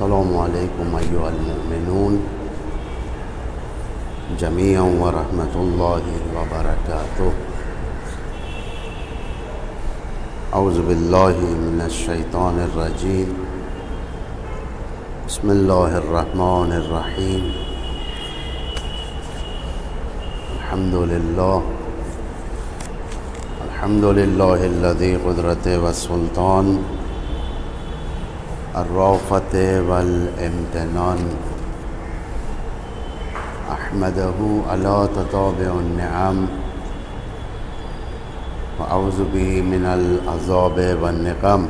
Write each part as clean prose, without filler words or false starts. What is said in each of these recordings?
السلام علیکم ایھا المؤمنون جمیعا ورحمۃ اللہ وبرکاتہ۔ اعوذ باللہ من الشیطان الرجیم، بسم اللہ الرحمن الرحیم، الحمد للہ الذی قدرت والسلطان الرأفت والامتنان، احمدہ علی تتابع النعم واعوذ بہ من العذاب والنقم،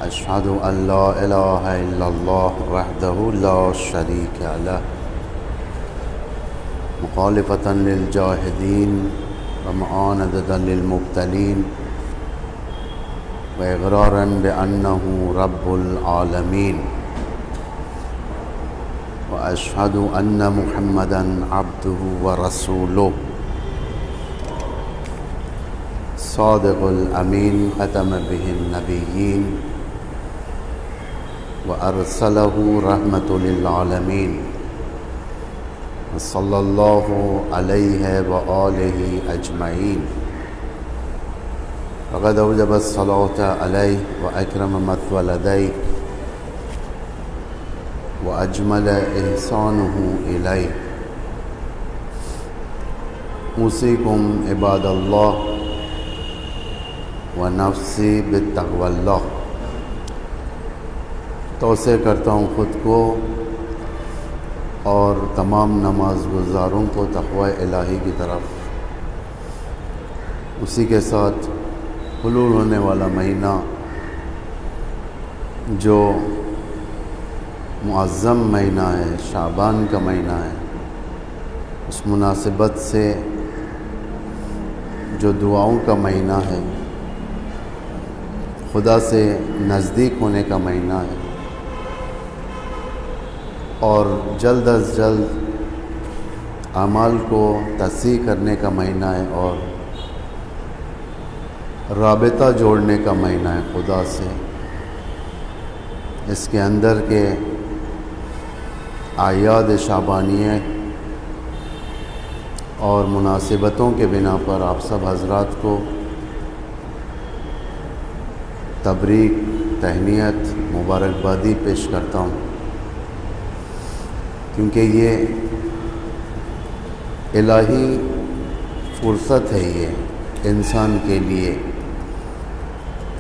اشہد ان لا الہ الا اللہ وحدہ لا شریک لہ، مخالفۃ للجاہدین ومعاندۃ للمبتلین، وإقرارا بأنه رب العالمین، وأشهد أن محمدا عبده ورسوله صادق الأمین، ختم به النبیین وأرسله رحمة للعالمین، صلی اللہ علیہ وآلہ اجمعین، فقد اوجب الصلاة علیہ واکرم مثوى لدیہ واجمل احسانہ الیہ، اوصیکم عباد اللہ ونفسی بتقوی اللہ۔ توصیہ کرتا ہوں خود کو اور تمام نماز گزاروں کو تقوی الہی کی طرف۔ اسی کے ساتھ حلول ہونے والا مہینہ جو معظم مہینہ ہے، شعبان کا مہینہ ہے، اس مناسبت سے جو دعاؤں کا مہینہ ہے، خدا سے نزدیک ہونے کا مہینہ ہے، اور جلد از جلد اعمال کو تصحیح کرنے کا مہینہ ہے، اور رابطہ جوڑنے کا مہینہ ہے خدا سے۔ اس کے اندر کے اعیاد شعبانیہ اور مناسبتوں کے بنا پر آپ سب حضرات کو تبریک، تہنیت، مبارکبادی پیش کرتا ہوں، کیونکہ یہ الہی فرصت ہے یہ انسان کے لیے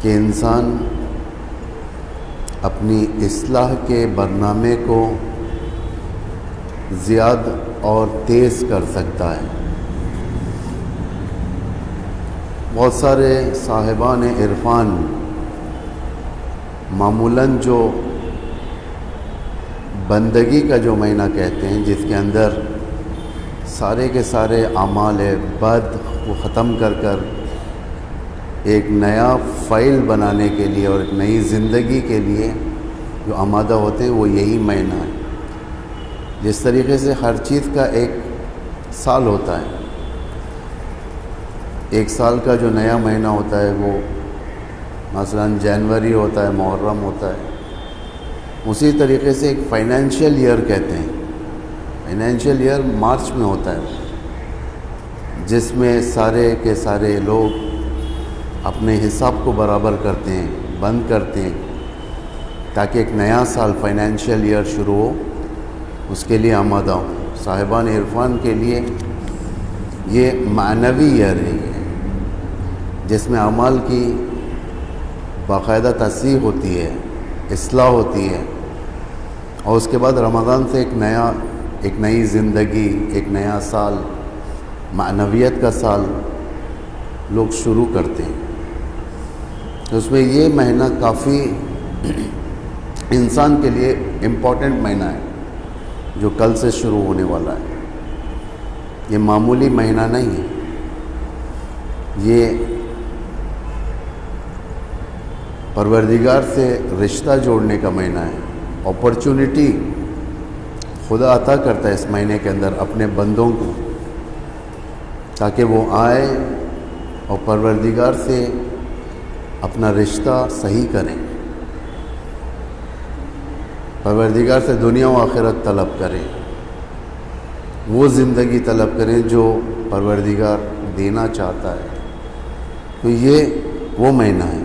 کہ انسان اپنی اصلاح کے برنامے کو زیادہ اور تیز کر سکتا ہے۔ بہت سارے صاحبان عرفان معمولاً جو بندگی کا جو مہینہ کہتے ہیں، جس کے اندر سارے کے سارے اعمال بد کو ختم کر کر ایک نیا فائل بنانے کے لیے اور ایک نئی زندگی کے لیے جو آمادہ ہوتے ہیں، وہ یہی مہینہ ہے۔ جس طریقے سے ہر چیز کا ایک سال ہوتا ہے، ایک سال کا جو نیا مہینہ ہوتا ہے وہ مثلاً جنوری ہوتا ہے، محرم ہوتا ہے، اسی طریقے سے ایک فائنینشیل ایئر کہتے ہیں، فائنینشیل ایئر مارچ میں ہوتا ہے، جس میں سارے کے سارے لوگ اپنے حساب کو برابر کرتے ہیں، بند کرتے ہیں، تاکہ ایک نیا سال فائنینشیل ایئر شروع ہو، اس کے لیے آمادہ ہوں۔ صاحبان عرفان کے لیے یہ معنوی ایئر ہے، جس میں اعمال کی باقاعدہ تصحیح ہوتی ہے، اصلاح ہوتی ہے، اور اس کے بعد رمضان سے ایک نئی زندگی، ایک نیا سال، معنویت کا سال لوگ شروع کرتے ہیں۔ تو اس میں یہ مہینہ کافی انسان کے لیے امپورٹنٹ مہینہ ہے، جو کل سے شروع ہونے والا ہے۔ یہ معمولی مہینہ نہیں ہے، یہ پروردگار سے رشتہ جوڑنے کا مہینہ ہے۔ اپرچونٹی خدا عطا کرتا ہے اس مہینے کے اندر اپنے بندوں کو، تاکہ وہ آئے اور پروردگار سے اپنا رشتہ صحیح کریں۔ پروردگار سے دنیا و آخرت طلب کریں، وہ زندگی طلب کریں جو پروردگار دینا چاہتا ہے۔ تو یہ وہ مہینہ ہے،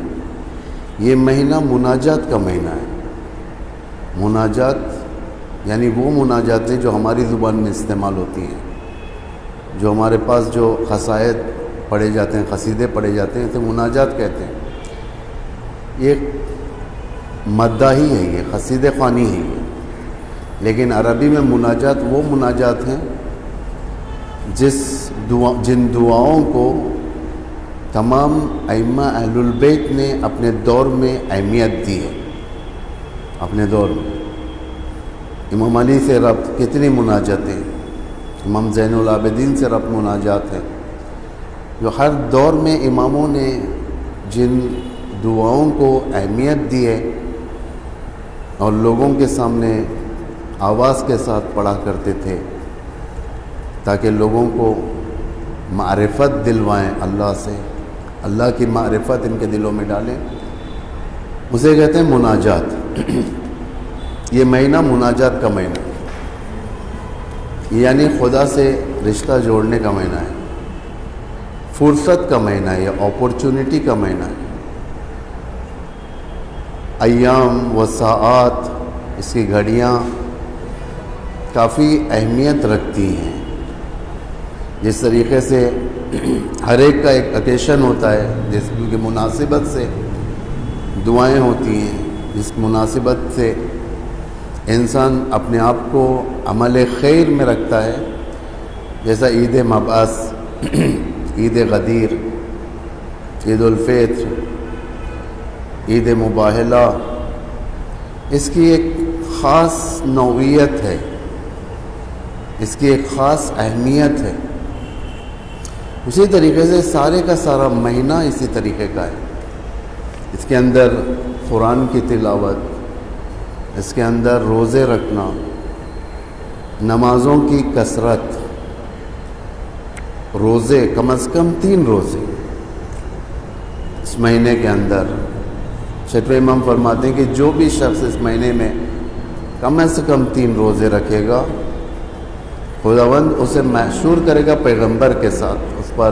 یہ مہینہ مناجات کا مہینہ ہے۔ مناجات یعنی وہ مناجاتیں جو ہماری زبان میں استعمال ہوتی ہیں، جو ہمارے پاس جو قصائد پڑھے جاتے ہیں، قصیدے پڑھے جاتے ہیں، اسے مناجات کہتے ہیں۔ یہ مداحی ہے، یہ قصیدہ خوانی ہے یہ، لیکن عربی میں مناجات وہ مناجات ہیں جن دعاؤں کو تمام ائمہ اہل البیت نے اپنے دور میں اہمیت دی ہے۔ اپنے دور میں امام علی سے ربط کتنی مناجاتیں، امام زین العابدین سے ربط مناجات ہیں، جو ہر دور میں اماموں نے جن دعاؤں کو اہمیت دی ہے اور لوگوں کے سامنے آواز کے ساتھ پڑھا کرتے تھے تاکہ لوگوں کو معرفت دلوائیں اللہ سے، اللہ کی معرفت ان کے دلوں میں ڈالیں، اسے کہتے ہیں مناجات۔ یہ مہینہ مناجات کا مہینہ یعنی خدا سے رشتہ جوڑنے کا مہینہ ہے، فرصت کا مہینہ ہے، یہ اپورچونٹی کا مہینہ ہے۔ ایام و ساعات، اس کی گھڑیاں کافی اہمیت رکھتی ہیں۔ جس طریقے سے ہر ایک کا ایک اوکیشن ہوتا ہے، جس کی مناسبت سے دعائیں ہوتی ہیں، جس مناسبت سے انسان اپنے آپ کو عمل خیر میں رکھتا ہے، جیسا عید مبعث، عید غدیر، عید الفطر، عید مباہلہ، اس کی ایک خاص نوعیت ہے، اس کی ایک خاص اہمیت ہے۔ اسی طریقے سے سارے کا سارا مہینہ اسی طریقے کا ہے۔ اس کے اندر قرآن کی تلاوت، اس کے اندر روزے رکھنا، نمازوں کی کثرت، روزے کم از کم 3 روزے اس مہینے کے اندر۔ چھٹویں امام فرماتے ہیں کہ جو بھی شخص اس مہینے میں کم از کم 3 روزے رکھے گا، خداوند اسے محشور کرے گا پیغمبر کے ساتھ، اس پر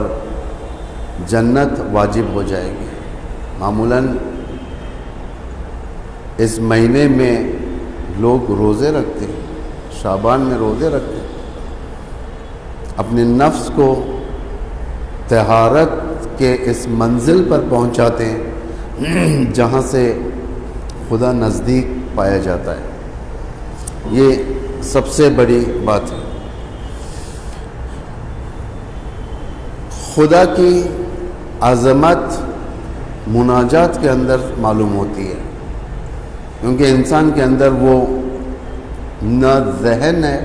جنت واجب ہو جائے گی۔ معمولاً اس مہینے میں لوگ روزے رکھتے ہیں، شعبان میں روزے رکھتے ہیں، اپنے نفس کو طہارت کے اس منزل پر پہنچاتے ہیں جہاں سے خدا نزدیک پایا جاتا ہے۔ یہ سب سے بڑی بات ہے۔ خدا کی عظمت مناجات کے اندر معلوم ہوتی ہے، کیونکہ انسان کے اندر وہ نہ ذہن ہے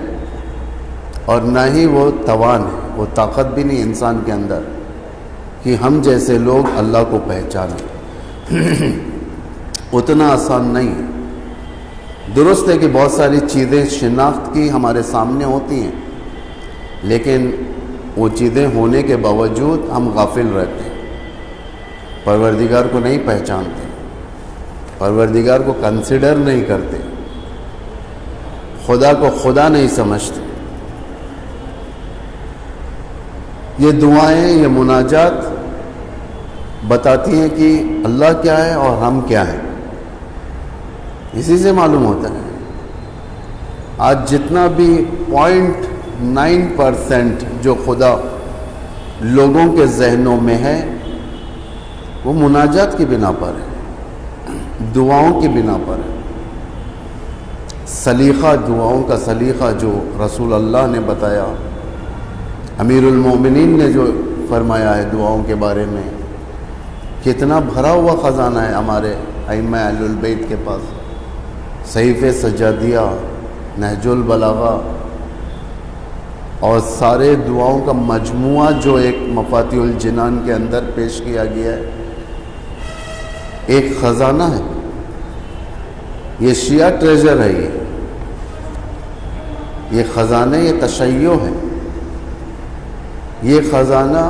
اور نہ ہی وہ توان ہے، وہ طاقت بھی نہیں انسان کے اندر کہ ہم جیسے لوگ اللہ کو پہچانیں۔ اتنا آسان نہیں ہے۔ درست ہے کہ بہت ساری چیزیں شناخت کی ہمارے سامنے ہوتی ہیں، لیکن وہ چیزیں ہونے کے باوجود ہم غافل رہتے ہیں، پروردگار کو نہیں پہچانتے، پروردگار کو کنسیڈر نہیں کرتے، خدا کو خدا نہیں سمجھتے۔ یہ دعائیں، یہ مناجات بتاتی ہیں کہ اللہ کیا ہے اور ہم کیا ہیں، اسی سے معلوم ہوتا ہے۔ آج جتنا بھی 0.9% جو خدا لوگوں کے ذہنوں میں ہے، وہ مناجات کی بنا پر ہے، دعاؤں کی بنا پر ہے۔ سلیقہ، دعاؤں کا سلیقہ جو رسول اللہ نے بتایا، امیر المومنین نے جو فرمایا ہے دعاؤں کے بارے میں، کتنا بھرا ہوا خزانہ ہے ہمارے ائمہ اہل البیت کے پاس۔ صحیفہ سجادیہ، نہج البلاغہ اور سارے دعاؤں کا مجموعہ جو ایک مفاتیح الجنان کے اندر پیش کیا گیا ہے، ایک خزانہ ہے۔ یہ شیعہ ٹریجر ہے، یہ خزانے، یہ تشیع ہے۔ یہ خزانہ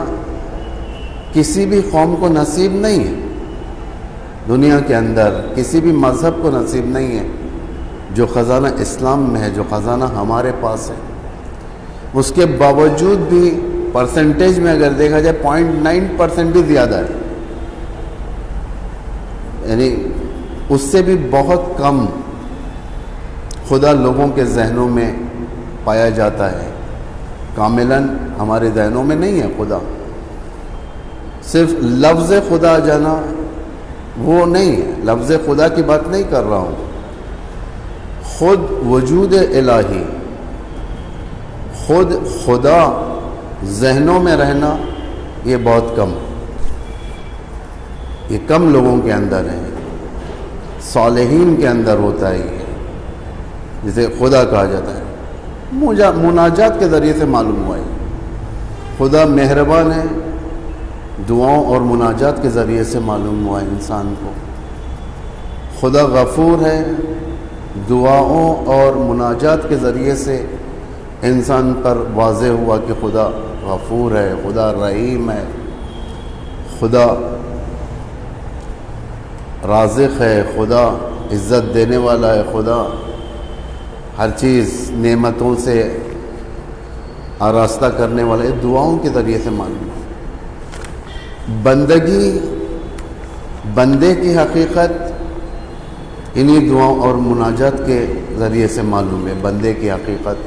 کسی بھی قوم کو نصیب نہیں ہے، دنیا کے اندر کسی بھی مذہب کو نصیب نہیں ہے جو خزانہ اسلام میں ہے، جو خزانہ ہمارے پاس ہے، اس کے باوجود بھی پرسنٹیج میں اگر دیکھا جائے 0.9% بھی زیادہ ہے، یعنی اس سے بھی بہت کم خدا لوگوں کے ذہنوں میں پایا جاتا ہے۔ کاملاً ہمارے ذہنوں میں نہیں ہے خدا، صرف لفظ خدا جانا وہ نہیں ہے، لفظ خدا کی بات نہیں کر رہا ہوں، خود وجود الہی، خود خدا ذہنوں میں رہنا یہ بہت کم، یہ کم لوگوں کے اندر ہے، صالحین کے اندر ہوتا ہے یہ، جسے خدا کہا جاتا ہے۔ مناجات کے ذریعے سے معلوم ہوا ہے خدا مہربان ہے، دعاؤں اور مناجات کے ذریعے سے معلوم ہوا ہے انسان کو۔ خدا غفور ہے، دعاؤں اور مناجات کے ذریعے سے انسان پر واضح ہوا کہ خدا غفور ہے، خدا رحیم ہے، خدا رازق ہے، خدا عزت دینے والا ہے، خدا ہر چیز نعمتوں سے آراستہ کرنے والا ہے، دعاؤں کے ذریعے سے معلوم ہے۔ بندگی، بندے کی حقیقت انہی دعاؤں اور مناجات کے ذریعے سے معلوم ہے، بندے کی حقیقت،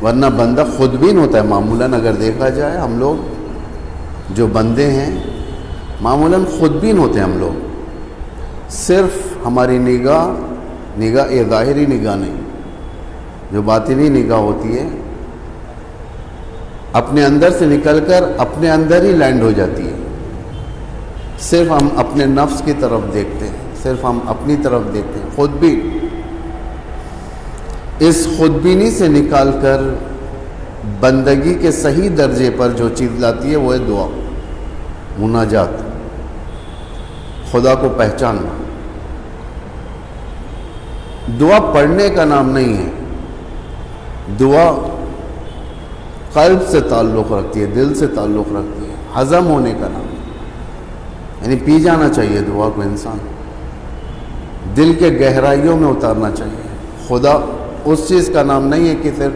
ورنہ بندہ خودبین ہوتا ہے معمولاً۔ اگر دیکھا جائے ہم لوگ جو بندے ہیں معمولاً خودبین ہوتے ہیں ہم لوگ، صرف ہماری نگاہ یہ ظاہری نگاہ نہیں، جو باطنی نگاہ ہوتی ہے اپنے اندر سے نکل کر اپنے اندر ہی لینڈ ہو جاتی ہے، صرف ہم اپنے نفس کی طرف دیکھتے ہیں، صرف ہم اپنی طرف دیکھتے ہیں، خودبین۔ اس خودبینی سے نکال کر بندگی کے صحیح درجے پر جو چیز لاتی ہے وہ ہے دعا، مناجات، خدا کو پہچاننا۔ دعا پڑھنے کا نام نہیں ہے، دعا قلب سے تعلق رکھتی ہے، دل سے تعلق رکھتی ہے، ہضم ہونے کا نام ہے، یعنی پی جانا چاہیے دعا کو، انسان دل کے گہرائیوں میں اتارنا چاہیے۔ خدا اس چیز کا نام نہیں ہے کہ صرف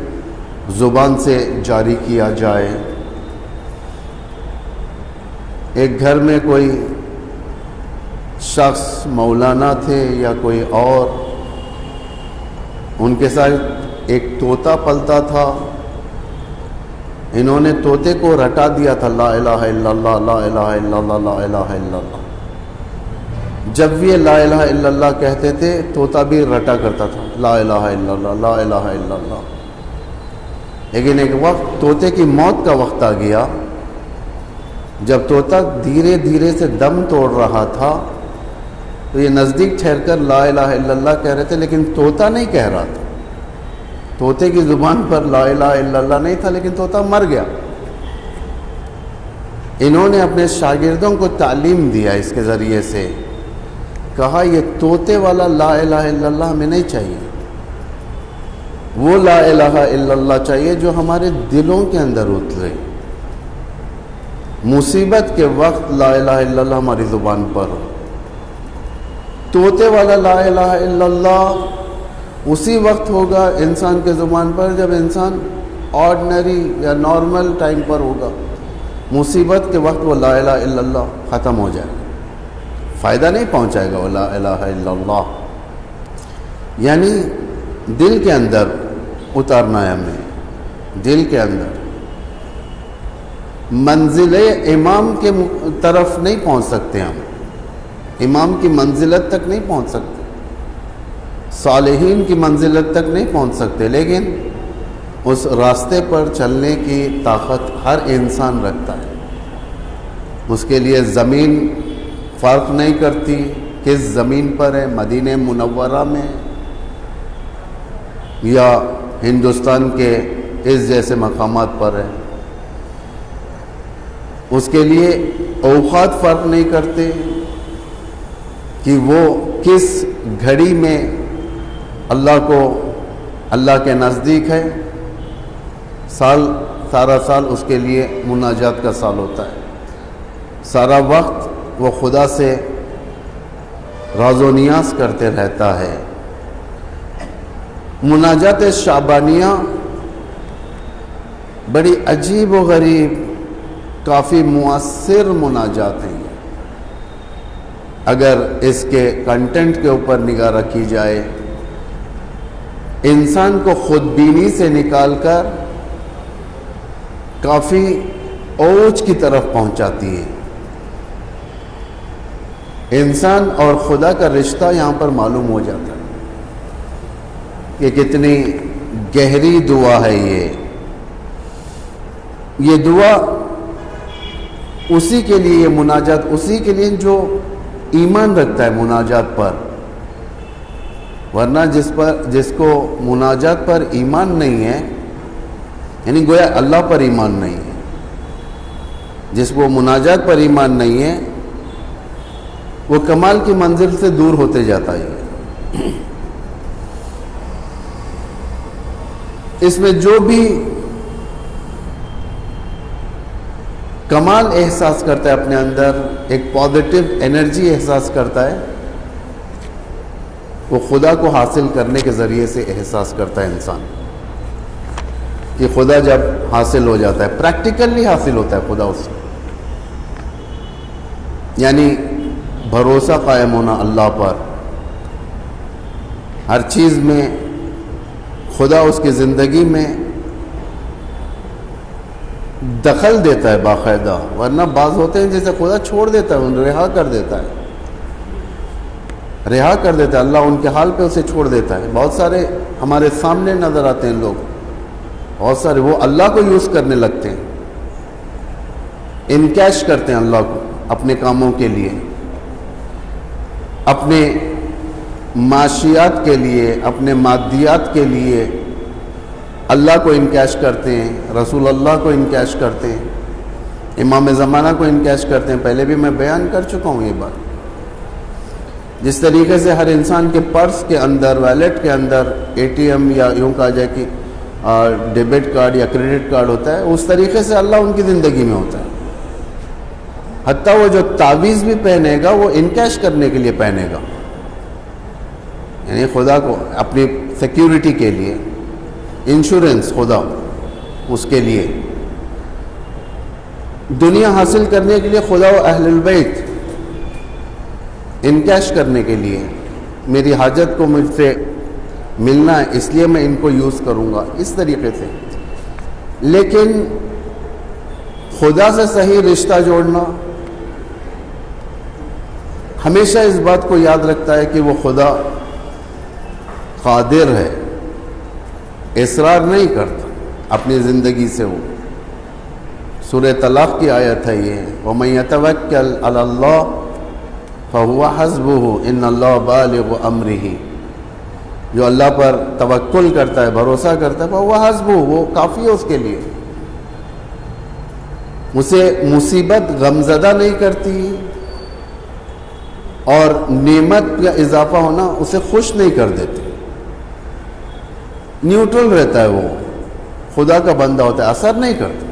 زبان سے جاری کیا جائے۔ ایک گھر میں کوئی شخص مولانا تھے یا کوئی اور، ان کے ساتھ ایک طوطا پلتا تھا، انہوں نے طوطے کو رٹا دیا تھا لا الہ الا اللہ، لا الہ الا اللہ، لا الہ الا اللہ۔ جب یہ لا الہ الا اللہ کہتے تھے طوطا بھی رٹا کرتا تھا لا الہ الا اللہ، لا الہ الا اللہ۔ لیکن ایک وقت طوطے کی موت کا وقت آ گیا، جب طوطا دھیرے دھیرے سے دم توڑ رہا تھا تو یہ نزدیک ٹھہر کر لا الہ الا اللہ کہہ رہے تھے، لیکن طوطا نہیں کہہ رہا تھا، طوطے کی زبان پر لا الہ الا اللہ نہیں تھا، لیکن طوطا مر گیا۔ انہوں نے اپنے شاگردوں کو تعلیم دیا، اس کے ذریعے سے کہا یہ طوطے والا لا الہ الا اللہ ہمیں نہیں چاہیے، وہ لا الہ الا اللہ چاہیے جو ہمارے دلوں کے اندر اترے، مصیبت کے وقت لا الہ الا اللہ ہماری زبان پر ہو۔ طوطے والا لا الہ الا اللہ اسی وقت ہوگا انسان کے زبان پر جب انسان آرڈنری یا نارمل ٹائم پر ہوگا، مصیبت کے وقت وہ لا الہ الا اللہ ختم ہو جائے، فائدہ نہیں پہنچائے گا وہ لا الہ الا اللہ۔ یعنی دل کے اندر اتارنا ہے ہمیں، دل کے اندر۔ منزل امام کے طرف نہیں پہنچ سکتے ہم، امام کی منزلت تک نہیں پہنچ سکتے، صالحین کی منزلت تک نہیں پہنچ سکتے، لیکن اس راستے پر چلنے کی طاقت ہر انسان رکھتا ہے۔ اس کے لیے زمین فرق نہیں کرتی کس زمین پر ہے، مدینہ منورہ میں یا ہندوستان کے اس جیسے مقامات پر ہے، اس کے لیے اوقات فرق نہیں کرتے کہ وہ کس گھڑی میں اللہ کے نزدیک ہے۔ سارا سال اس کے لیے مناجات کا سال ہوتا ہے، سارا وقت وہ خدا سے راز و نیاز کرتے رہتا ہے، مناجات شعبانیہ بڑی عجیب و غریب کافی مؤثر مناجات ہیں. اگر اس کے کنٹینٹ کے اوپر نگاہ رکھی جائے، انسان کو خود بینی سے نکال کر کافی اوج کی طرف پہنچاتی ہے. انسان اور خدا کا رشتہ یہاں پر معلوم ہو جاتا ہے کہ کتنی گہری دعا ہے یہ دعا اسی کے لیے، یہ مناجات اسی کے لیے جو ایمان رکھتا ہے مناجات پر. ورنہ جس کو مناجات پر ایمان نہیں ہے، یعنی گویا اللہ پر ایمان نہیں ہے، جس کو مناجات پر ایمان نہیں ہے وہ کمال کی منزل سے دور ہوتے جاتا ہے. اس میں جو بھی کمال احساس کرتا ہے اپنے اندر، ایک پازیٹیو انرجی احساس کرتا ہے، وہ خدا کو حاصل کرنے کے ذریعے سے احساس کرتا ہے انسان کہ خدا جب حاصل ہو جاتا ہے، پریکٹیکلی حاصل ہوتا ہے خدا اس سے. یعنی بھروسہ قائم ہونا اللہ پر، ہر چیز میں خدا اس کی زندگی میں دخل دیتا ہے باقاعدہ. ورنہ بعض ہوتے ہیں جیسے خدا چھوڑ دیتا ہے، رہا کر دیتا ہے اللہ ان کے حال پہ اسے چھوڑ دیتا ہے. بہت سارے ہمارے سامنے نظر آتے ہیں لوگ، بہت سارے وہ اللہ کو یوز کرنے لگتے ہیں، انکیش کرتے ہیں اللہ کو اپنے کاموں کے لیے، اپنے معاشیات کے لیے، اپنے مادیات کے لیے اللہ کو انکیش کرتے ہیں، رسول اللہ کو انکیش کرتے ہیں، امام زمانہ کو انکیش کرتے ہیں. پہلے بھی میں بیان کر چکا ہوں یہ بات. جس طریقے سے ہر انسان کے پرس کے اندر، ویلٹ کے اندر اے ٹی ایم یا یوں کہا جائے کہ ڈیبٹ کارڈ یا کریڈٹ کارڈ ہوتا ہے، اس طریقے سے اللہ ان کی زندگی میں ہوتا ہے. حتیٰ وہ جو تعویذ بھی پہنے گا وہ انکیش کرنے کے لیے پہنے گا، یعنی خدا کو اپنی سیکیورٹی کے لیے، انشورنس خدا اس کے لیے. دنیا حاصل کرنے کے لیے خدا و اہل البیت انکیش کرنے کے لیے، میری حاجت کو مجھ سے ملنا ہے اس لیے میں ان کو یوز کروں گا، اس طریقے سے. لیکن خدا سے صحیح رشتہ جوڑنا ہمیشہ اس بات کو یاد رکھتا ہے کہ وہ خدا قادر ہے، اصرار نہیں کرتا اپنی زندگی سے. وہ سورہ طلاق کی آیت ہے یہ، وَمَن يَتَوَكَّلْ عَلَى اللَّهِ فَهُوَ حَسْبُهُ إِنَّ اللَّهَ بَالِغُ أَمْرِهِ. جو اللہ پر توکل کرتا ہے، بھروسہ کرتا ہے، فَهُوَ حَسْبُهُ، وہ کافی ہے اس کے لیے. اسے مصیبت غمزدہ نہیں کرتی اور نعمت کا اضافہ ہونا اسے خوش نہیں کر دیتی. نیوٹرل رہتا ہے، وہ خدا کا بندہ ہوتا ہے، اثر نہیں کرتا.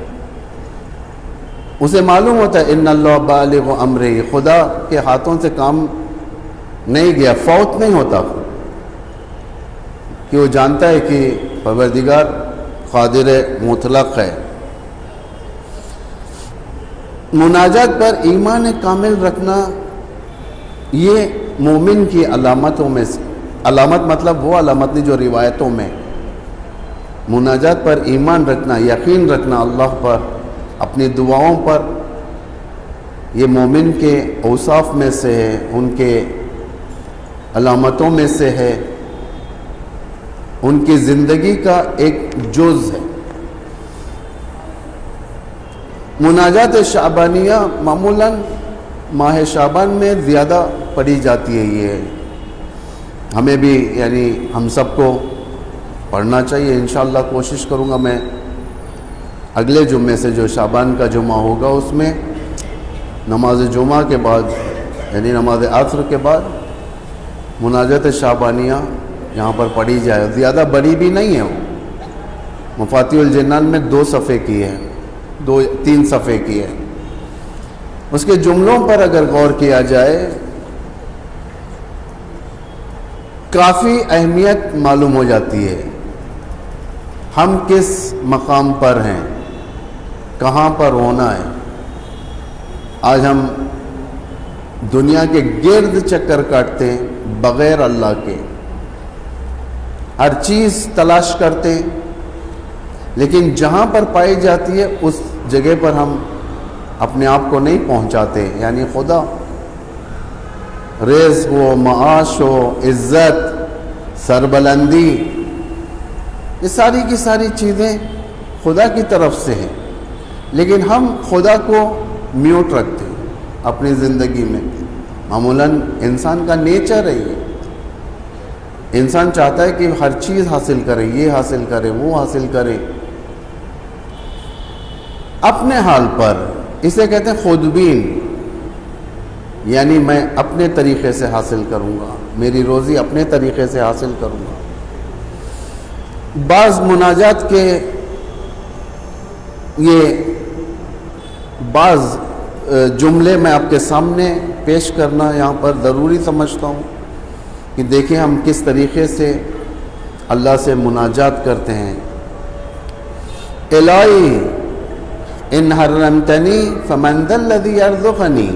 اسے معلوم ہوتا ہے ان اللہ بالغ امرہ، خدا کے ہاتھوں سے کام نہیں گیا، فوت نہیں ہوتا، کہ وہ جانتا ہے کہ پروردگار قادر مطلق ہے. مناجات پر ایمان کامل رکھنا یہ مومن کی علامتوں میں سے، علامت مطلب وہ علامت نہیں جو روایتوں میں، مناجات پر ایمان رکھنا، یقین رکھنا اللہ پر، اپنی دعاؤں پر، یہ مومن کے اوصاف میں سے ہے، ان کے علامتوں میں سے ہے، ان کی زندگی کا ایک جز ہے. مناجات شعبانیہ معمولاً ماہ شعبان میں زیادہ پڑھی جاتی ہے. یہ ہمیں بھی یعنی ہم سب کو پڑھنا چاہیے. انشاءاللہ کوشش کروں گا میں اگلے جمعے سے، جو شعبان کا جمعہ ہوگا، اس میں نماز جمعہ کے بعد یعنی نماز عصر کے بعد مناجات شعبانیہ یہاں پر پڑھی جائے. زیادہ بڑی بھی نہیں ہے، وہ مفاتیح الجنان میں 2 صفحے کی ہے، 2-3 صفحے کی ہے. اس کے جملوں پر اگر غور کیا جائے کافی اہمیت معلوم ہو جاتی ہے. ہم کس مقام پر ہیں, کہاں پر ہونا ہے. آج ہم دنیا کے گرد چکر کاٹتے ہیں بغیر اللہ کے, ہر چیز تلاش کرتے ہیں, لیکن جہاں پر پائی جاتی ہے اس جگہ پر ہم اپنے آپ کو نہیں پہنچاتے. یعنی خدا, رزق ہو, معاش ہو, عزت, سربلندی, یہ ساری کی ساری چیزیں خدا کی طرف سے ہیں, لیکن ہم خدا کو میوٹ رکھتے ہیں اپنی زندگی میں. معمولاً انسان کا نیچر ہے یہ, انسان چاہتا ہے کہ ہر چیز حاصل کرے, یہ حاصل کرے, وہ حاصل کرے اپنے حال پر. اسے کہتے ہیں خودبین, یعنی میں اپنے طریقے سے حاصل کروں گا, میری روزی اپنے طریقے سے حاصل کروں گا. بعض مناجات کے یہ بعض جملے میں آپ کے سامنے پیش کرنا یہاں پر ضروری سمجھتا ہوں کہ دیکھیں ہم کس طریقے سے اللہ سے مناجات کرتے ہیں. الہی ان حرمتنی فمن ذا الذی یرزقنی,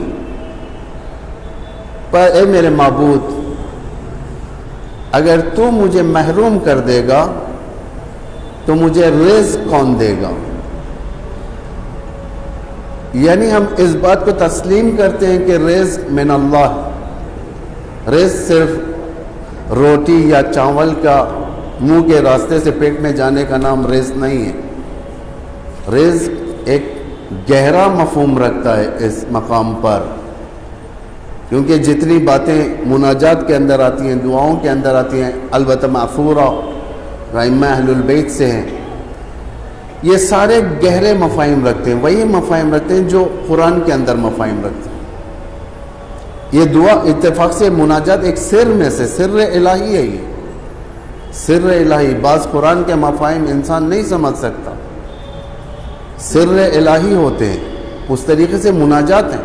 پر اے میرے معبود اگر تو مجھے محروم کر دے گا تو مجھے رزق کون دے گا. یعنی ہم اس بات کو تسلیم کرتے ہیں کہ رزق من اللہ. رزق صرف روٹی یا چاول کا منہ کے راستے سے پیٹ میں جانے کا نام رزق نہیں ہے. رزق ایک گہرا مفہوم رکھتا ہے اس مقام پر, کیونکہ جتنی باتیں مناجات کے اندر آتی ہیں, دعاؤں کے اندر آتی ہیں, البتہ معفورہ ائمہ اہل البیت سے ہیں, یہ سارے گہرے مفاہیم رکھتے ہیں, وہی مفاہیم رکھتے ہیں جو قرآن کے اندر مفاہیم رکھتے ہیں. یہ دعا اتفاق سے مناجات ایک سر میں سے, سر الہی ہے, یہ سر الہی. بعض قرآن کے مفاہیم انسان نہیں سمجھ سکتا, سر الہی ہوتے ہیں, اس طریقے سے مناجات ہیں.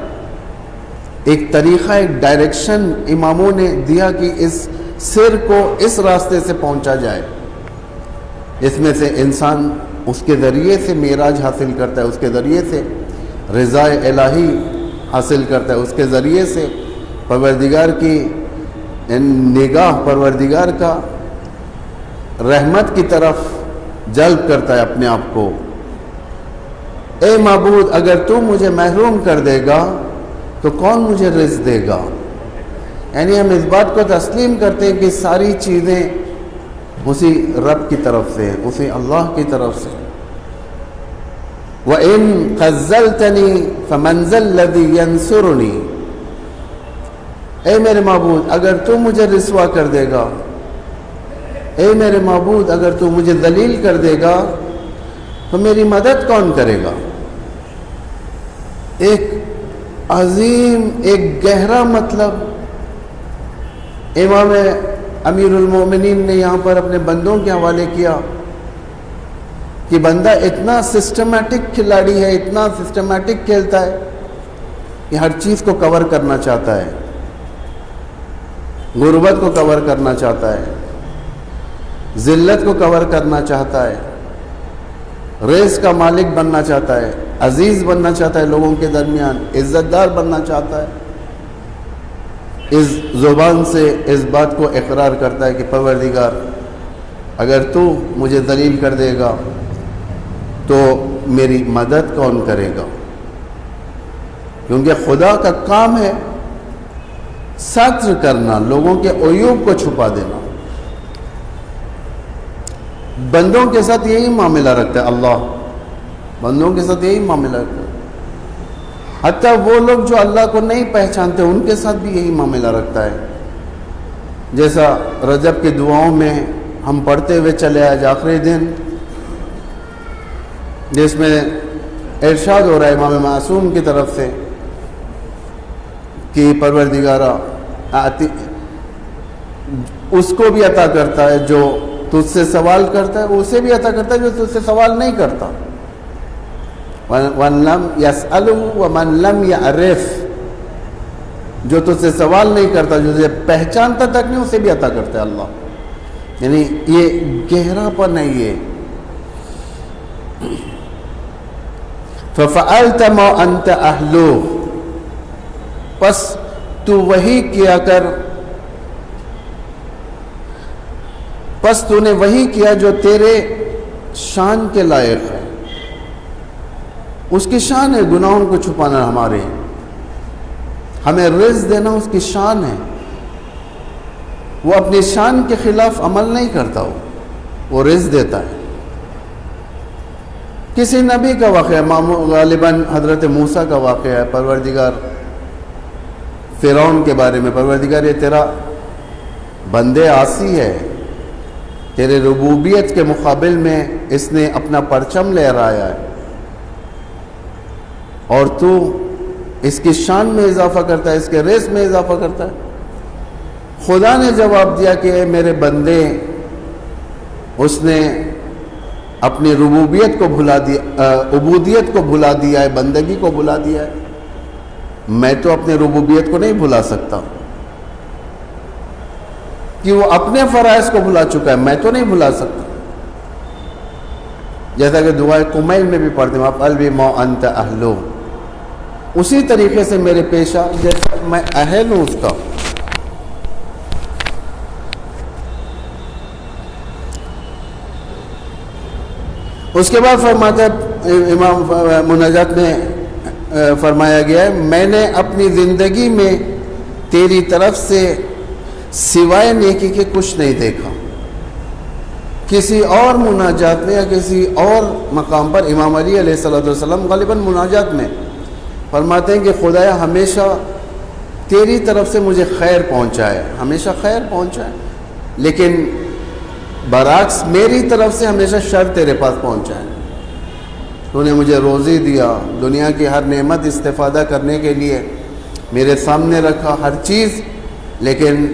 ایک طریقہ, ایک ڈائریکشن اماموں نے دیا کہ اس سر کو اس راستے سے پہنچا جائے. اس میں سے انسان اس کے ذریعے سے معراج حاصل کرتا ہے, اس کے ذریعے سے رضا الہی حاصل کرتا ہے, اس کے ذریعے سے پروردگار کی نگاہ, پروردگار کا رحمت کی طرف جلب کرتا ہے اپنے آپ کو. اے معبود اگر تو مجھے محروم کر دے گا تو کون مجھے رزق دے گا. یعنی ہم اس بات کو تسلیم کرتے ہیں کہ ساری چیزیں اسی رب کی طرف سے, اسی اللہ کی طرف سے. وَإِن خَذَّلْتَنِي فَمَنْ ذَا الَّذِي يَنْصُرُنِي, اے میرے معبود اگر تو مجھے رسوا کر دے گا, اے میرے معبود اگر تو مجھے ذلیل کر دے گا تو میری مدد کون کرے گا. ایک عظیم, ایک گہرا مطلب امام امیر المومنین نے یہاں پر اپنے بندوں کے حوالے کیا کہ بندہ اتنا سسٹمیٹک کھلاڑی ہے, اتنا سسٹمیٹک کھیلتا ہے کہ ہر چیز کو کور کرنا چاہتا ہے, غربت کو کور کرنا چاہتا ہے, ذلت کو کور کرنا چاہتا ہے, رزق کا مالک بننا چاہتا ہے, عزیز بننا چاہتا ہے لوگوں کے درمیان, عزت دار بننا چاہتا ہے. اس زبان سے اس بات کو اقرار کرتا ہے کہ پروردگار اگر تو مجھے ذلیل کر دے گا تو میری مدد کون کرے گا. کیونکہ خدا کا کام ہے ستر کرنا, لوگوں کے عیوب کو چھپا دینا. بندوں کے ساتھ یہی معاملہ رکھتا ہے اللہ, بندوں کے ساتھ یہی معاملہ رکھتا ہے. حتیٰ وہ لوگ جو اللہ کو نہیں پہچانتے ان کے ساتھ بھی یہی معاملہ رکھتا ہے. جیسا رجب کی دعاؤں میں ہم پڑھتے ہوئے چلے آج آخری دن, جس میں ارشاد ہو رہا ہے امام معصوم کی طرف سے کہ پروردگارا اس کو بھی عطا کرتا ہے جو تجھ سے سوال کرتا ہے, اسے بھی عطا کرتا ہے جو تجھ سے سوال نہیں کرتا. وَمَن لَمْ يَسْأَلُهُ وَمَن لَمْ يَعْرِفْ, جو تجھ سے سوال نہیں کرتا، جو تجھے پہچانتا تک نہیں، اسے بھی عطا کرتا ہے اللہ. یعنی یہ گہرا پن ہے یہ. فَفَعَلْتَ مَا أَنْتَ أَهْلُهُ، پس تو وہی کیا کر، پس تو نے وہی کیا جو تیرے شان کے لائق ہے. اس کی شان ہے گناہوں کو چھپانا، ہمارے ہمیں رزق دینا اس کی شان ہے. وہ اپنی شان کے خلاف عمل نہیں کرتا، وہ رزق دیتا ہے. کسی نبی کا واقعہ، غالباً حضرت موسیٰ کا واقعہ ہے، پروردگار فرعون کے بارے میں، پروردگار یہ تیرا بندے عاصی ہے، تیرے ربوبیت کے مقابل میں اس نے اپنا پرچم لہرایا ہے اور تو اس کی شان میں اضافہ کرتا ہے، اس کے رزق میں اضافہ کرتا ہے. خدا نے جواب دیا کہ اے میرے بندے، اس نے اپنی ربوبیت کو بھلا دیا، عبودیت کو بھلا دیا ہے، بندگی کو بھلا دیا ہے. میں تو اپنے ربوبیت کو نہیں بھلا سکتا کہ وہ اپنے فرائض کو بھلا چکا ہے، میں تو نہیں بھلا سکتا. جیسا کہ دعائے کمیل میں بھی پڑھتے ہیں، وَافْعَلْ بِمَا أَنْتَ أَهْلُهُ، اسی طریقے سے میرے پیش آ جیسا میں اہل ہوں اس کا. اس کے بعد فرماتا ہے امام مناجات میں فرمایا گیا ہے، میں نے اپنی زندگی میں تیری طرف سے سوائے نیکی کے کچھ نہیں دیکھا. کسی اور مناجات میں یا کسی اور مقام پر امام علی علیہ السلام غالباً مناجات میں فرماتے ہیں کہ خدایا ہمیشہ تیری طرف سے مجھے خیر پہنچائے، ہمیشہ خیر پہنچائے، لیکن برعکس میری طرف سے ہمیشہ شر تیرے پاس پہنچائے. تو نے مجھے روزی دیا، دنیا کی ہر نعمت استفادہ کرنے کے لیے میرے سامنے رکھا ہر چیز، لیکن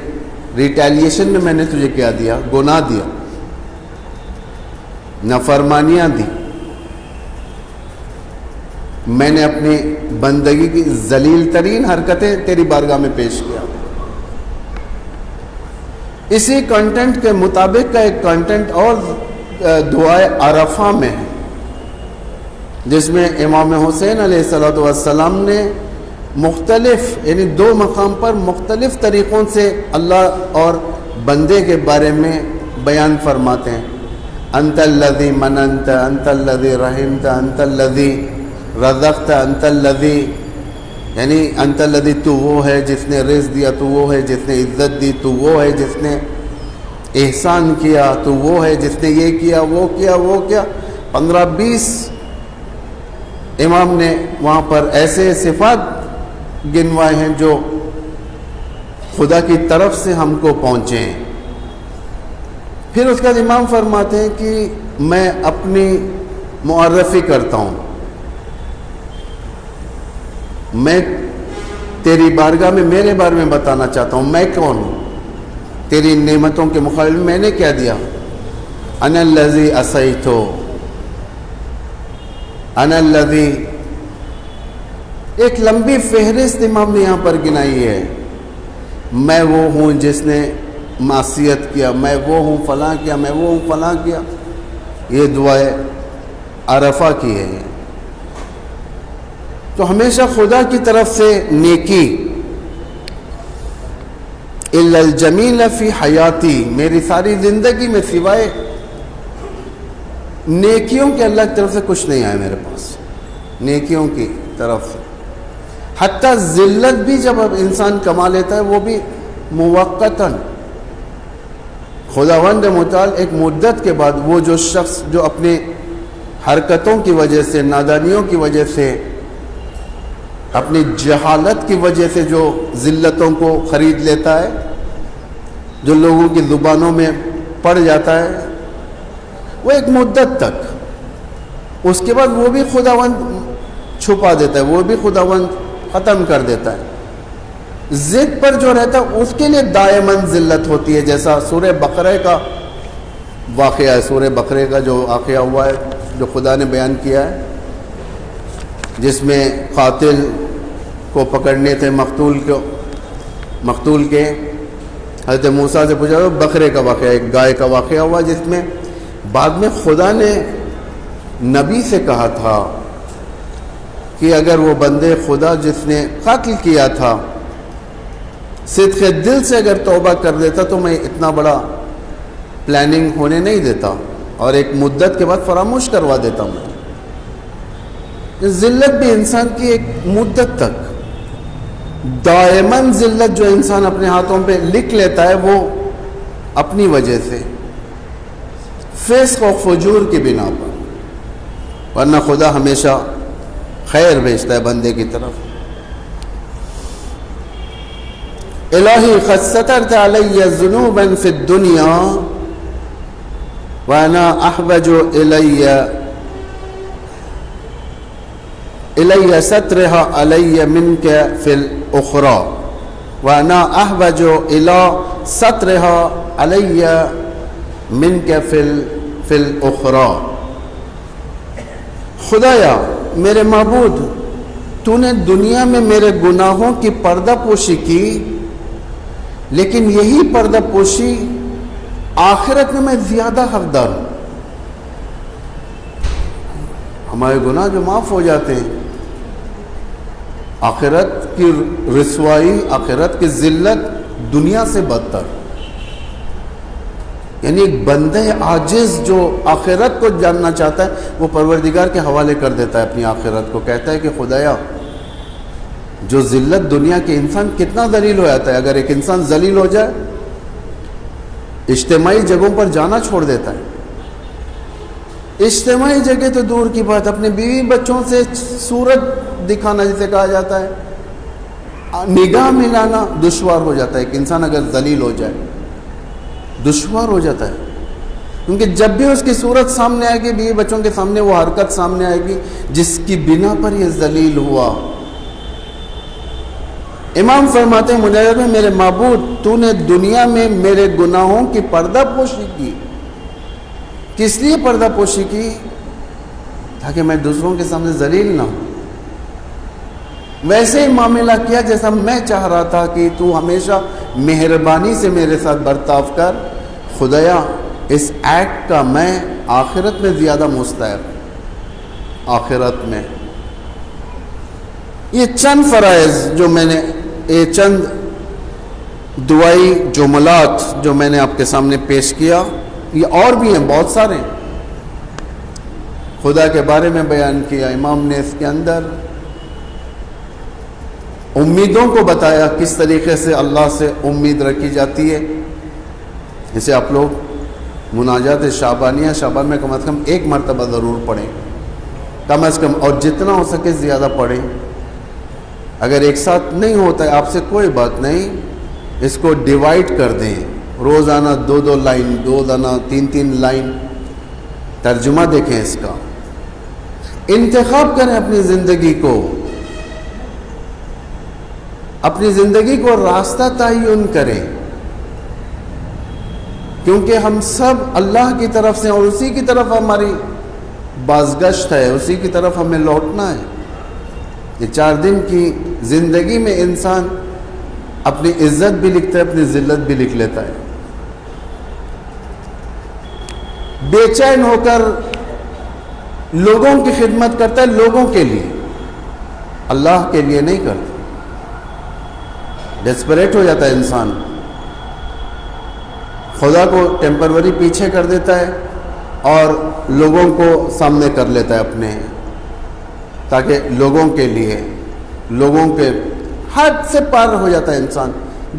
ریٹیلیشن میں نے تجھے کیا دیا؟ گناہ دیا، نافرمانیاں دی. میں نے اپنی بندگی کی ذلیل ترین حرکتیں تیری بارگاہ میں پیش کیا. اسی کنٹینٹ کے مطابق کا ایک کنٹینٹ اور دعائے عرفہ میں ہے، جس میں امام حسین علیہ السلام نے مختلف یعنی 2 مقام پر مختلف طریقوں سے اللہ اور بندے کے بارے میں بیان فرماتے ہیں. انت الذی مننت، انت الذی رحمت، انت الذی رزقت، انت الذی، یعنی انت الذی، تو وہ ہے جس نے رزق دیا، تو وہ ہے جس نے عزت دی، تو وہ ہے جس نے احسان کیا، تو وہ ہے جس نے یہ کیا، وہ کیا، وہ کیا. 15-20 امام نے وہاں پر ایسے صفات گنوائے ہیں جو خدا کی طرف سے ہم کو پہنچے ہیں. پھر اس کا امام فرماتے ہیں کہ میں اپنی معرفی کرتا ہوں، میں تیری بارگاہ میں میرے بارے میں بتانا چاہتا ہوں میں کون ہوں. تیری نعمتوں کے مقابل میں نے کیا دیا؟ انا الذی عصیتو، انا الذی، ایک لمبی فہرست امام نے یہاں پر گنائی ہے. میں وہ ہوں جس نے معصیت کیا، میں وہ ہوں فلاں کیا، میں وہ ہوں فلاں کیا. یہ دعائے عرفہ کی ہے. تو ہمیشہ خدا کی طرف سے نیکی، الا الجمیل فی حیاتی، میری ساری زندگی میں سوائے نیکیوں کے اللہ کی طرف سے کچھ نہیں آیا میرے پاس، نیکیوں کی طرف سے. حتیٰ ذلت بھی جب انسان کما لیتا ہے وہ بھی موقتاً، خداوند متعال ایک مدت کے بعد وہ جو شخص جو اپنے حرکتوں کی وجہ سے، نادانیوں کی وجہ سے، اپنی جہالت کی وجہ سے جو ذلتوں کو خرید لیتا ہے، جو لوگوں کی زبانوں میں پڑ جاتا ہے، وہ ایک مدت تک، اس کے بعد وہ بھی خداوند چھپا دیتا ہے، وہ بھی خداوند ختم کر دیتا ہے. ضد پر جو رہتا ہے اس کے لیے دائماً ذلت ہوتی ہے. جیسا سورہ بقرہ کا واقعہ ہے، سورہ بقرہ کا جو واقعہ ہوا ہے جو خدا نے بیان کیا ہے، جس میں قاتل کو پکڑنے تھے، مقتول کو مقتول کے حضرت موسیٰ سے پوچھا بکرے کا واقعہ، ایک گائے کا واقعہ ہوا جس میں بعد میں خدا نے نبی سے کہا تھا کہ اگر وہ بندے خدا جس نے قتل کیا تھا صدق دل سے اگر توبہ کر دیتا تو میں اتنا بڑا پلاننگ ہونے نہیں دیتا اور ایک مدت کے بعد فراموش کروا دیتا ہوں. ذلت بھی انسان کی ایک مدت تک، دائماً ذلت جو انسان اپنے ہاتھوں پہ لکھ لیتا ہے وہ اپنی وجہ سے، فسق و فجور کی بنا پر، ورنہ خدا ہمیشہ خیر بھیجتا ہے بندے کی طرف. الہی قد سترت علی ذنوبا فی الدنیا وانا احوج الی سترها علی منک فی الاخرى وانا احوج الی سترها علی منک فی الاخرى. خدایا میرے معبود، تو نے دنیا میں میرے گناہوں کی پردہ پوشی کی، لیکن یہی پردہ پوشی آخرت میں میں زیادہ حقدار ہوں. ہمارے گناہ جو معاف ہو جاتے ہیں، آخرت کی رسوائی، آخرت کی ذلت دنیا سے بدتر. یعنی ایک بندہ عاجز جو آخرت کو جاننا چاہتا ہے وہ پروردگار کے حوالے کر دیتا ہے اپنی آخرت کو، کہتا ہے کہ خدایا جو ذلت دنیا کے انسان کتنا ذلیل ہو جاتا ہے. اگر ایک انسان ذلیل ہو جائے اجتماعی جگہوں پر جانا چھوڑ دیتا ہے. اجتماعی جگہ تو دور کی بات، اپنے بیوی بچوں سے صورت دکھانا جسے کہا جاتا ہے، نگاہ ملانا دشوار ہو جاتا ہے. ایک انسان اگر ذلیل ہو جائے دشوار ہو جاتا ہے، کیونکہ جب بھی اس کی صورت سامنے آئے گی، بیوی بچوں کے سامنے وہ حرکت سامنے آئے گی جس کی بنا پر یہ ذلیل ہوا. امام فرماتے ہیں مجاہد میں، میرے معبود تو نے دنیا میں میرے گناہوں کی پردہ پوشی کی. کس لیے پردہ پوشی کی؟ تاکہ میں دوسروں کے سامنے ذلیل نہ ہوں. ویسے ہی معاملہ کیا جیسا میں چاہ رہا تھا کہ تو ہمیشہ مہربانی سے میرے ساتھ برتاؤ کر. خدایا اس ایکٹ کا میں آخرت میں زیادہ مستحق. آخرت میں یہ چند فرائض جو میں نے، یہ چند دعائی جملات جو میں نے آپ کے سامنے پیش کیا، یہ اور بھی ہیں، بہت سارے خدا کے بارے میں بیان کیا. امام نے اس کے اندر امیدوں کو بتایا، کس طریقے سے اللہ سے امید رکھی جاتی ہے. اسے آپ لوگ مناجات شعبانیہ شعبان میں کم از کم ایک مرتبہ ضرور پڑھیں، کم از کم، اور جتنا ہو سکے زیادہ پڑھیں. اگر ایک ساتھ نہیں ہوتا ہے آپ سے کوئی بات نہیں، اس کو ڈیوائیڈ کر دیں. روزانہ 2 لائن، روزانہ 3 لائن ترجمہ دیکھیں اس کا. انتخاب کریں اپنی زندگی کو، اپنی زندگی کو راستہ تعین کریں، کیونکہ ہم سب اللہ کی طرف سے اور اسی کی طرف ہماری بازگشت ہے، اسی کی طرف ہمیں لوٹنا ہے. یہ 4 دن کی زندگی میں انسان اپنی عزت بھی لکھتا ہے، اپنی ذلت بھی لکھ لیتا ہے. بے چین ہو کر لوگوں کی خدمت کرتا ہے، لوگوں کے لیے، اللہ کے لیے نہیں کرتا. ڈیسپریٹ ہو جاتا ہے انسان، خدا کو ٹیمپروری پیچھے کر دیتا ہے اور لوگوں کو سامنے کر لیتا ہے اپنے، تاکہ لوگوں کے لیے، لوگوں کے حد سے پار ہو جاتا ہے انسان.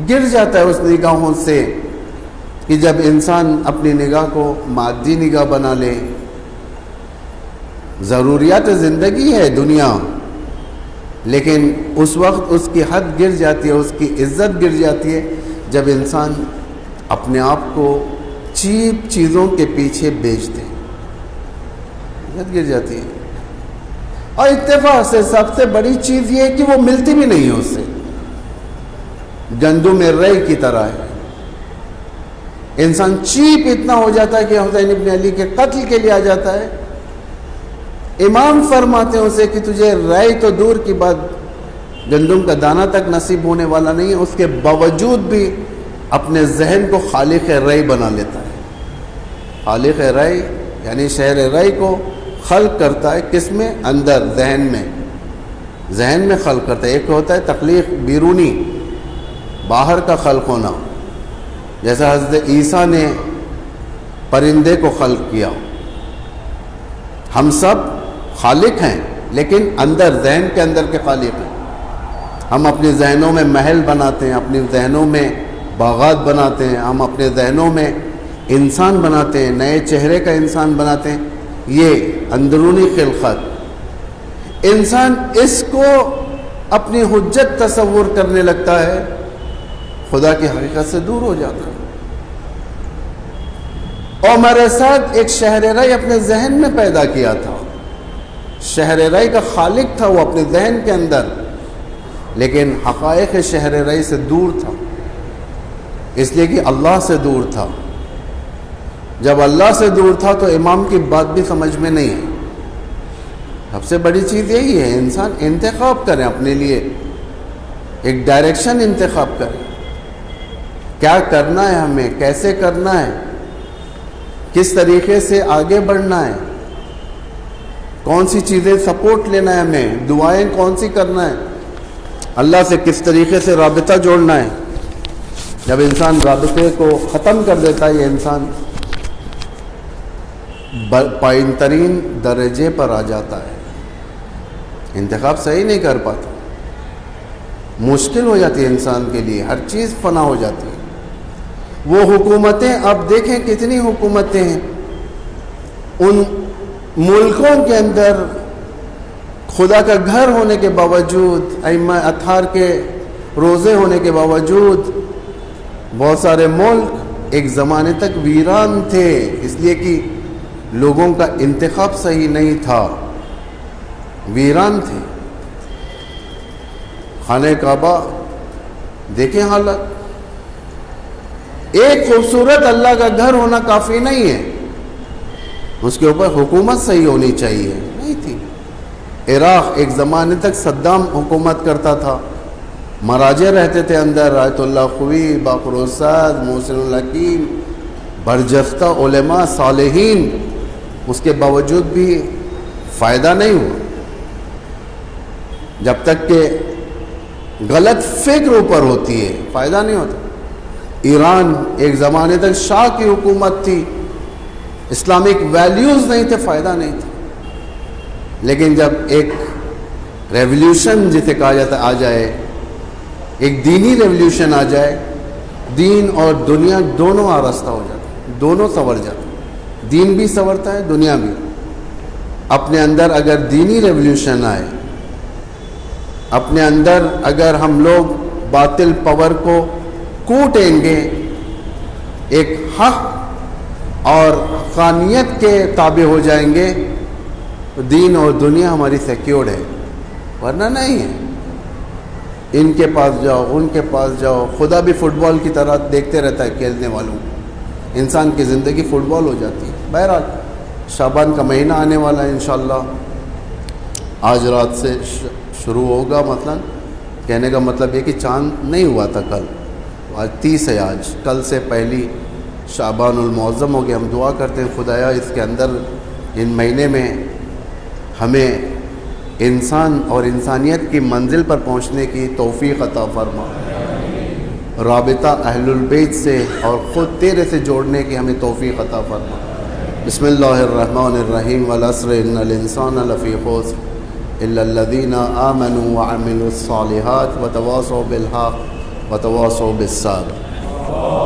گر جاتا ہے اس نگاہوں سے کہ جب انسان اپنی نگاہ کو مادی نگاہ بنا لے. ضروریات زندگی ہے دنیا، لیکن اس وقت اس کی حد گر جاتی ہے، اس کی عزت گر جاتی ہے جب انسان اپنے آپ کو چیپ چیزوں کے پیچھے بیچ دے. عزت گر جاتی ہے. اور اتفاق سے سب سے بڑی چیز یہ ہے کہ وہ ملتی بھی نہیں ہے اس سے، گندم ریح کی طرح ہے. انسان چیپ اتنا ہو جاتا ہے کہ حسین ابن علی کے قتل کے لیے آ جاتا ہے. امام فرماتے ہیں اسے کہ تجھے رائے تو دور کی بات، گندم کا دانہ تک نصیب ہونے والا نہیں ہے، اس کے باوجود بھی اپنے ذہن کو خالق رأی بنا لیتا ہے. خالق رأی یعنی شہر رأی کو خلق کرتا ہے. کس میں؟ اندر ذہن میں خلق کرتا ہے. ایک ہوتا ہے تخلیق بیرونی، باہر کا خلق ہونا، جیسا حضرت عیسیٰ نے پرندے کو خلق کیا. ہم سب خالق ہیں لیکن اندر ذہن کے اندر کے خالق ہیں. ہم اپنے ذہنوں میں محل بناتے ہیں، اپنے ذہنوں میں باغات بناتے ہیں، ہم اپنے ذہنوں میں انسان بناتے ہیں، نئے چہرے کا انسان بناتے ہیں. یہ اندرونی خلقت. انسان اس کو اپنی حجت تصور کرنے لگتا ہے، خدا کی حقیقت سے دور ہو جاتا ہے. اور ہمارے ساتھ ایک شہر رأی اپنے ذہن میں پیدا کیا تھا. شہر رأی کا خالق تھا وہ اپنے ذہن کے اندر، لیکن حقائق شہر رأی سے دور تھا، اس لیے کہ اللہ سے دور تھا. جب اللہ سے دور تھا تو امام کی بات بھی سمجھ میں نہیں ہے. سب سے بڑی چیز یہی ہے انسان انتخاب کرے، اپنے لیے ایک ڈائریکشن انتخاب کرے. کیا کرنا ہے ہمیں، کیسے کرنا ہے، کس طریقے سے آگے بڑھنا ہے، کون سی چیزیں سپورٹ لینا ہے ہمیں، دعائیں کون سی کرنا ہے، اللہ سے کس طریقے سے رابطہ جوڑنا ہے. جب انسان رابطے کو ختم کر دیتا ہے یہ انسان پائن ترین درجے پر آ جاتا ہے. انتخاب صحیح نہیں کر پاتا، مشکل ہو جاتی ہے انسان کے لیے، ہر چیز فنا ہو جاتی ہے. وہ حکومتیں آپ دیکھیں کتنی حکومتیں ہیں، ان ملکوں کے اندر خدا کا گھر ہونے کے باوجود، ائمہ اطہار کے روزے ہونے کے باوجود بہت سارے ملک ایک زمانے تک ویران تھے، اس لیے کہ لوگوں کا انتخاب صحیح نہیں تھا، ویران تھے. خانہ کعبہ دیکھیں حالت. ایک خوبصورت اللہ کا گھر ہونا کافی نہیں ہے، اس کے اوپر حکومت صحیح ہونی چاہیے، نہیں تھی. عراق ایک زمانے تک صدام حکومت کرتا تھا، مراجع رہتے تھے اندر، آیت اللہ خوی، باقر السعد، محسن الحکیم، برجستہ علماء صالحین. اس کے باوجود بھی فائدہ نہیں ہوا، جب تک کہ غلط فکر اوپر ہوتی ہے فائدہ نہیں ہوتا. ایران ایک زمانے تک شاہ کی حکومت تھی، اسلامک ویلیوز نہیں تھے، فائدہ نہیں تھا. لیکن جب ایک ریولیوشن جسے کہا جاتا آ جائے، ایک دینی ریولیوشن آ جائے، دین اور دنیا دونوں آراستہ ہو جاتے، دونوں سنور جاتے. دین بھی سنورتا ہے، دنیا بھی. اپنے اندر اگر دینی ریولیوشن آئے، اپنے اندر اگر ہم لوگ باطل پاور کو کوٹیں گے، ایک حق اور حقانیت کے تابع ہو جائیں گے، تو دین اور دنیا ہماری سیکیورڈ ہے، ورنہ نہیں ہے. ان کے پاس جاؤ، ان کے پاس جاؤ. خدا بھی فٹ بال کی طرح دیکھتے رہتا ہے کھیلنے والوں. انسان کی زندگی فٹ بال ہو جاتی ہے. بہرحال شعبان کا مہینہ آنے والا ہے انشاءاللہ، آج رات سے شروع ہوگا. مثلا کہنے کا مطلب یہ کہ چاند نہیں ہوا تھا کل، آج 30 ہے، آج کل سے پہلی شعبان المعظم ہو گیا. ہم دعا کرتے ہیں خدایا اس کے اندر ان مہینے میں ہمیں انسان اور انسانیت کی منزل پر پہنچنے کی توفیق عطا فرما. رابطہ اہل البیت سے اور خود تیرے سے جوڑنے کی ہمیں توفیق عطا فرما. بسم اللہ الرحمن الرحیم. والعصر ان الانسان لفی خسر الا الذین آمنوا وعملوا الصالحات وتواصوا بالحق وتواصوا بالصبر.